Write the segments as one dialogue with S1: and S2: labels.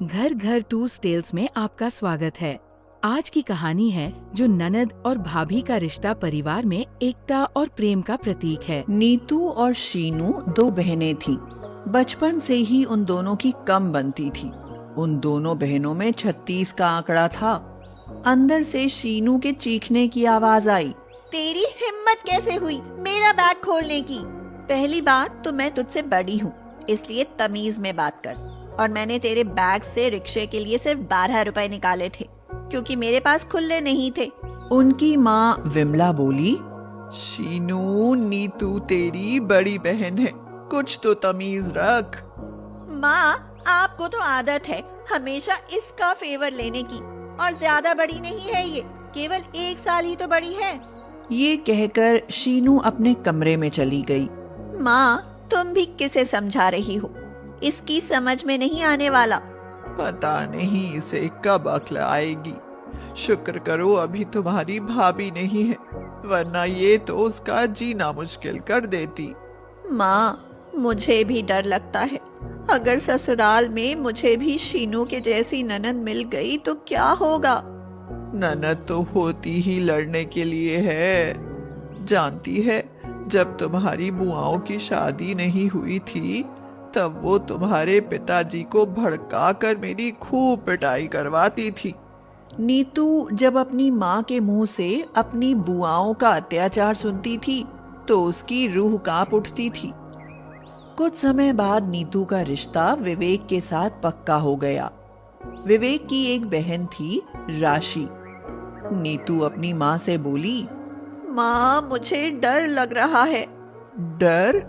S1: घर घर two tails में आपका स्वागत है। आज की कहानी है जो ननद और भाभी का रिश्ता परिवार में एकता और प्रेम का प्रतीक है।
S2: नीतू और शीनू दो बहनें थीं। बचपन से ही उन दोनों की कम बनती थी। उन दोनों बहनों में 36 का आंकड़ा था। अंदर से शीनू के चीखने की आवाज आई।
S3: तेरी हिम्मत कैसे हुई मेरा बैग खोलने की? पहली बात तो मैं तुझसे बड़ी हूँ, इसलिए तमीज में बात कर। और मैंने तेरे बैग से रिक्शे के लिए सिर्फ 12 रुपए निकाले थे, क्योंकि मेरे पास खुले नहीं थे।
S2: उनकी माँ विमला बोली, शीनू, नीतू तेरी बड़ी बहन है, कुछ तो तमीज रख।
S3: माँ, आपको तो आदत है हमेशा इसका फेवर लेने की, और ज्यादा बड़ी नहीं है ये, केवल 1 साल ही तो बड़ी है।
S2: ये कहकर शीनू अपने कमरे में चली गई।
S3: माँ, तुम भी किसे समझा रही हो? इसकी समझ में नहीं आने वाला।
S2: पता नहीं इसे कब अक्ल आएगी। शुक्र करो अभी तुम्हारी भाभी नहीं है, वरना ये तो उसका जीना मुश्किल कर देती।
S3: माँ, मुझे भी डर लगता है। अगर ससुराल में मुझे भी शीनू के जैसी ननद मिल गई तो क्या होगा?
S2: ननद तो होती ही लड़ने के लिए है। जानती है, जब तुम्हारी बुआओं की शादी नहीं हुई थी तब वो तुम्हारे पिताजी को भड़का कर मेरी खूब पिटाई करवाती थी। नीतू जब अपनी माँ के मुंह से अपनी बुआओं का अत्याचार सुनती थी तो उसकी रूह कांप उठती थी। कुछ समय बाद नीतू का रिश्ता विवेक के साथ पक्का हो गया। विवेक की एक बहन थी, राशि। नीतू अपनी माँ से बोली,
S3: माँ, मुझे डर लग रहा है।
S2: डर?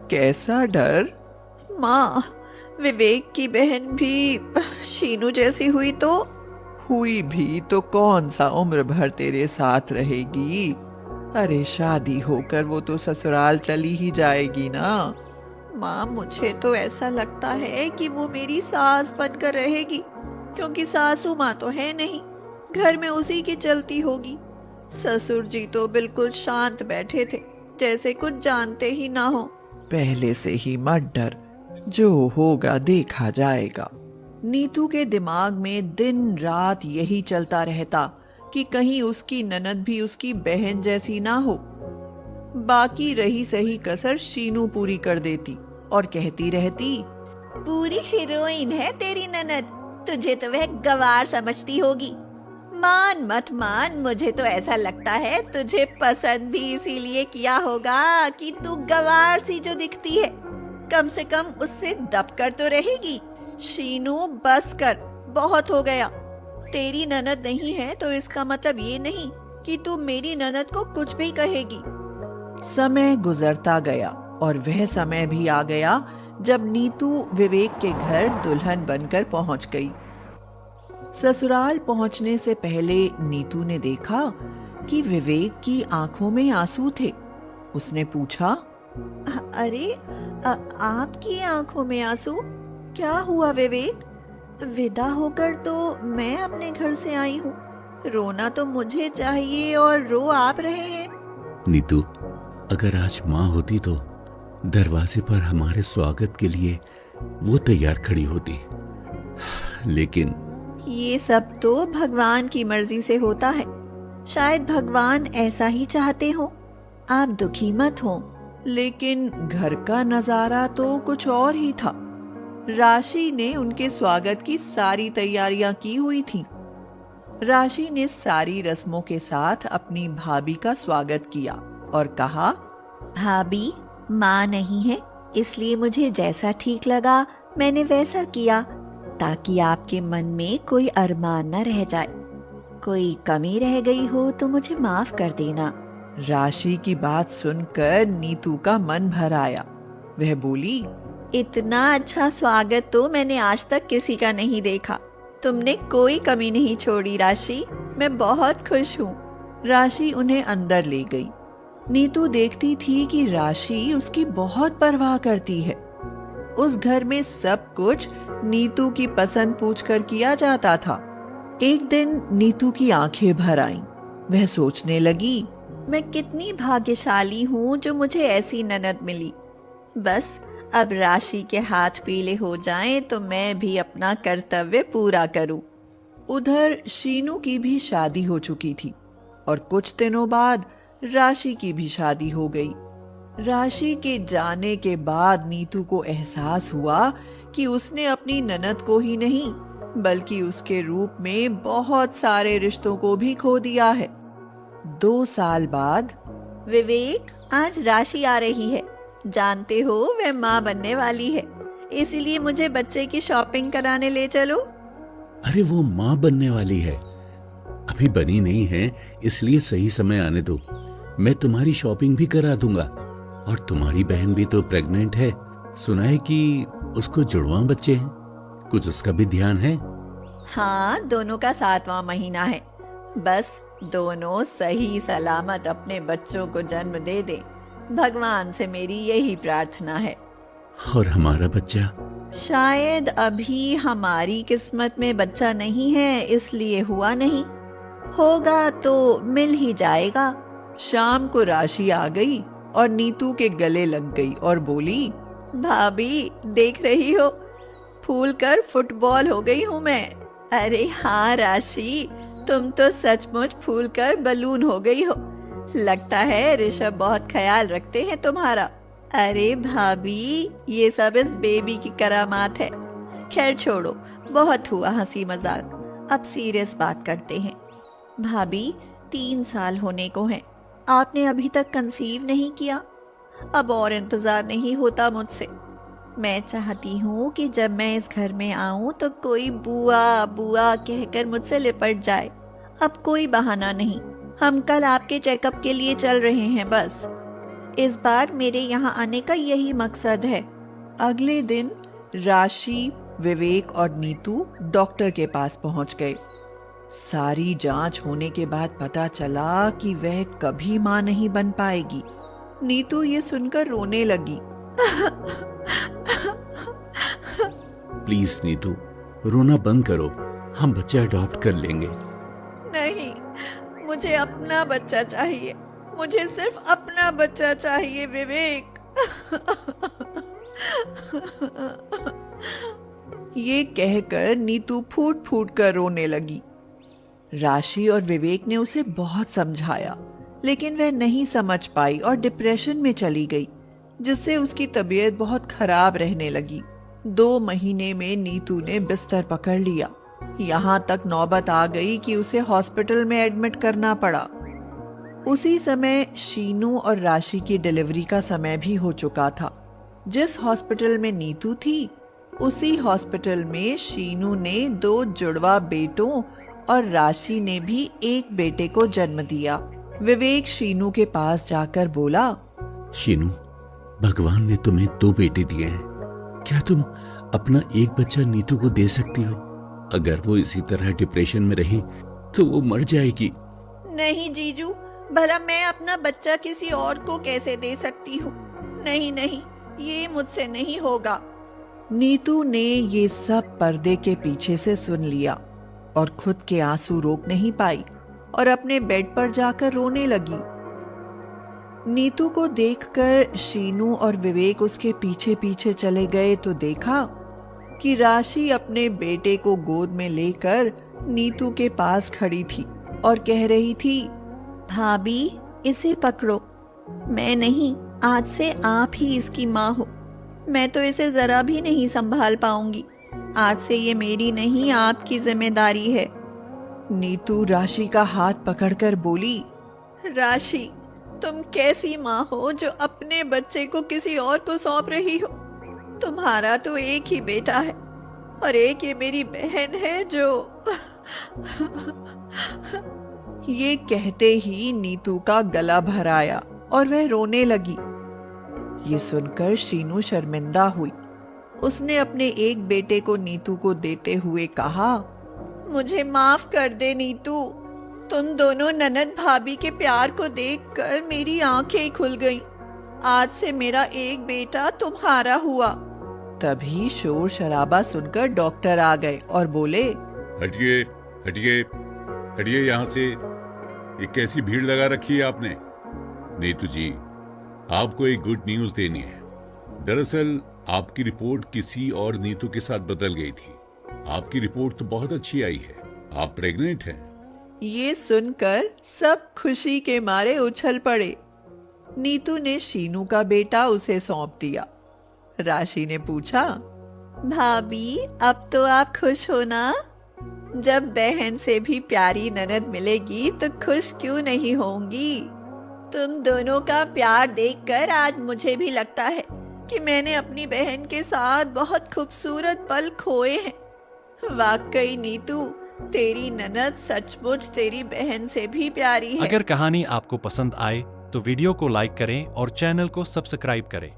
S2: कैसा डर?
S3: माँ, विवेक की बहन भी शीनू जैसी हुई तो?
S2: हुई भी तो कौन सा उम्र भर तेरे साथ रहेगी? अरे शादी होकर वो तो ससुराल चली ही जाएगी ना।
S3: माँ, मुझे तो ऐसा लगता है कि वो मेरी सास बनकर रहेगी, क्योंकि सासू माँ तो है नहीं, घर में उसी की चलती होगी। ससुर जी तो बिल्कुल शांत बैठे थे, जैसे कुछ जानते ही ना हो।
S2: पहले से ही मत डर, जो होगा देखा जाएगा। नीतू के दिमाग में दिन रात यही चलता रहता कि कहीं उसकी ननद भी उसकी बहन जैसी ना हो। बाकी रही सही कसर शीनू पूरी कर देती और कहती रहती,
S3: पूरी हीरोइन है तेरी ननद, तुझे तो वह गवार समझती होगी। मान मत मान, मुझे तो ऐसा लगता है तुझे पसंद भी इसीलिए किया होगा कि तू गवार सी जो दिखती है, कम से कम उससे दबकर तो रहेगी। शीनू, बस कर, बहुत हो गया। तेरी ननद नहीं है तो इसका मतलब ये नहीं कि तू मेरी ननद को कुछ भी कहेगी।
S2: समय गुजरता गया और वह समय भी आ गया जब नीतू विवेक के घर दुल्हन बनकर पहुंच गई। ससुराल पहुंचने से पहले नीतू ने देखा कि विवेक की आंखों में आंसू थे। उसने पूछा,
S3: अरे, आपकी आंखों में आंसू? क्या हुआ विवेक? विदा होकर तो मैं अपने घर से आई हूँ, रोना तो मुझे चाहिए और रो आप रहे हैं।
S4: नीतू, अगर आज माँ होती तो दरवाजे पर हमारे स्वागत के लिए वो तैयार खड़ी होती, लेकिन
S3: ये सब तो भगवान की मर्जी से होता है। शायद भगवान ऐसा ही चाहते हो। आप दुखी मत हो।
S2: लेकिन घर का नजारा तो कुछ और ही था। राशि ने उनके स्वागत की सारी तैयारियां की हुई थी। राशि ने सारी रस्मों के साथ अपनी भाभी का स्वागत किया और कहा,
S3: भाभी, माँ नहीं है, इसलिए मुझे जैसा ठीक लगा मैंने वैसा किया, ताकि आपके मन में कोई अरमान न रह जाए। कोई कमी रह गई हो तो मुझे माफ कर देना।
S2: राशि की बात सुनकर नीतू का मन भर आया। वह बोली,
S3: इतना अच्छा स्वागत तो मैंने आज तक किसी का नहीं देखा। तुमने कोई कमी नहीं छोड़ी राशि, मैं बहुत खुश हूँ।
S2: राशि उन्हें अंदर ले गई। नीतू देखती थी कि राशि उसकी बहुत परवाह करती है। उस घर में सब कुछ नीतू की पसंद पूछकर किया जाता था। एक दिन नीतू की आंखें भर आईं। वह सोचने लगी,
S3: मैं कितनी भाग्यशाली हूँ जो मुझे ऐसी ननद मिली। बस अब राशि के हाथ पीले हो जाएं तो मैं भी अपना कर्तव्य पूरा करूं।
S2: उधर शीनू की भी शादी हो चुकी थी और कुछ दिनों बाद राशि की भी शादी हो गई। राशि के जाने के बाद नीतू को एहसास हुआ कि उसने अपनी ननद को ही नहीं बल्कि उसके रूप में बहुत सारे रिश्तों को भी खो दिया है। 2 साल बाद
S3: विवेक, आज राशि आ रही है। जानते हो वह माँ बनने वाली है, इसीलिए मुझे बच्चे की शॉपिंग कराने ले चलो।
S4: अरे वो माँ बनने वाली है, अभी बनी नहीं है, इसलिए सही समय आने दो। मैं तुम्हारी शॉपिंग भी करा दूंगा। और तुम्हारी बहन भी तो प्रेग्नेंट है, सुना है कि उसको जुड़वा बच्चे हैं, कुछ उसका भी ध्यान है?
S3: हाँ, दोनों का 7वां महीना है। बस दोनों सही सलामत अपने बच्चों को जन्म दे दे, भगवान से मेरी यही प्रार्थना है।
S4: और हमारा बच्चा?
S3: शायद अभी हमारी किस्मत में बच्चा नहीं है, इसलिए हुआ नहीं। होगा तो मिल ही जाएगा।
S2: शाम को राशि आ गई और नीतू के गले लग गई और बोली,
S3: भाभी देख रही हो, फूल कर फुटबॉल हो गई हूँ मैं। अरे हाँ राशि, तुम तो सचमुच फूल कर बलून हो गई हो। लगता है ऋषभ बहुत ख्याल रखते हैं तुम्हारा। अरे भाभी, ये सब इस बेबी की करामात है। खैर छोड़ो, बहुत हुआ हंसी मजाक, अब सीरियस बात करते हैं। भाभी, 3 साल होने को हैं, आपने अभी तक कंसीव नहीं किया। अब और इंतजार नहीं होता मुझसे। मैं चाहती हूँ कि जब मैं इस घर में आऊँ तो कोई बुआ बुआ कहकर मुझसे लिपट जाए। अब कोई बहाना नहीं, हम कल आपके चेकअप के लिए चल रहे हैं। बस इस बार मेरे यहाँ आने का यही मकसद है।
S2: अगले दिन राशि, विवेक और नीतू डॉक्टर के पास पहुंच गए। सारी जांच होने के बाद पता चला कि वह कभी मां नहीं बन पाएगी। नीतू ये सुनकर रोने लगी।
S4: प्लीज नीतू, रोना बंद करो, हम बच्चा अडॉप्ट कर लेंगे।
S3: नहीं, मुझे अपना बच्चा चाहिए। मुझे सिर्फ अपना बच्चा चाहिए विवेक।
S2: ये कहकर नीतू फूट फूट कर रोने लगी। राशि और विवेक ने उसे बहुत समझाया, लेकिन वह नहीं समझ पाई और डिप्रेशन में चली गई, जिससे उसकी तबीयत बहुत खराब रहने लगी। 2 महीने में नीतू ने बिस्तर पकड़ लिया। यहाँ तक नौबत आ गई कि उसे हॉस्पिटल में एडमिट करना पड़ा। उसी समय शीनू और राशि की डिलीवरी का समय भी हो चुका था। जिस हॉस्पिटल में नीतू थी, उसी हॉस्पिटल में शीनू ने 2 जुड़वा बेटों और राशि ने भी एक बेटे को जन्म दिया। विवेक शीनू के पास जाकर बोला,
S4: शीनू, भगवान ने तुम्हें 2 बेटे दिए हैं, क्या तुम अपना एक बच्चा नीतू को दे सकती हो? अगर वो इसी तरह डिप्रेशन में रही तो वो मर जाएगी।
S3: नहीं जीजू, भला मैं अपना बच्चा किसी और को कैसे दे सकती हूँ? नहीं नहीं, ये मुझसे नहीं होगा।
S2: नीतू ने ये सब पर्दे के पीछे से सुन लिया और खुद के आंसू रोक नहीं पाई और अपने बेड पर जाकर रोने लगी। नीतू को देखकर शीनू और विवेक उसके पीछे पीछे चले गए तो देखा कि राशि अपने बेटे को गोद में लेकर नीतू के पास खड़ी थी और कह रही थी,
S3: भाभी इसे पकड़ो। मैं नहीं, आज से आप ही इसकी माँ हो। मैं तो इसे जरा भी नहीं संभाल पाऊंगी। आज से ये मेरी नहीं, आपकी जिम्मेदारी है।
S2: नीतू राशि का हाथ पकड़कर बोली,
S3: राशि, तुम कैसी माँ हो जो अपने बच्चे को किसी और को सौंप रही हो? तुम्हारा तो एक ही बेटा है और एक ये मेरी बहन है जो
S2: ये कहते ही नीतू का गला भर आया और वह रोने लगी। ये सुनकर शीनू शर्मिंदा हुई। उसने अपने एक बेटे को नीतू को देते हुए कहा,
S3: मुझे माफ कर दे नीतू। तुम दोनों ननद भाभी के प्यार को देखकर मेरी आंखें खुल गईं। आज से मेरा एक बेटा तुम्हारा हुआ।
S2: तभी शोर शराबा सुनकर डॉक्टर आ गए और बोले,
S5: हटिए हटिए हटिए यहाँ से, ये कैसी भीड़ लगा रखी है आपने? नीतू जी, आपको एक गुड न्यूज देनी है। दरअसल आपकी रिपोर्ट किसी और नीतू के साथ बदल गई थी। आपकी रिपोर्ट तो बहुत अच्छी आई है, आप प्रेग्नेंट हैं।
S2: ये सुनकर सब खुशी के मारे उछल पड़े। नीतू ने शीनू का बेटा उसे सौंप दिया। राशि ने पूछा,
S3: भाभी अब तो आप खुश हो ना? जब बहन से भी प्यारी ननद मिलेगी तो खुश क्यों नहीं होंगी? तुम दोनों का प्यार देखकर आज मुझे भी लगता है कि मैंने अपनी बहन के साथ बहुत खूबसूरत पल खोए हैं। वाकई नीतू, तेरी ननद सचमुच तेरी बहन से भी प्यारी है।
S6: अगर कहानी आपको पसंद आए तो वीडियो को लाइक करें और चैनल को सब्सक्राइब करें।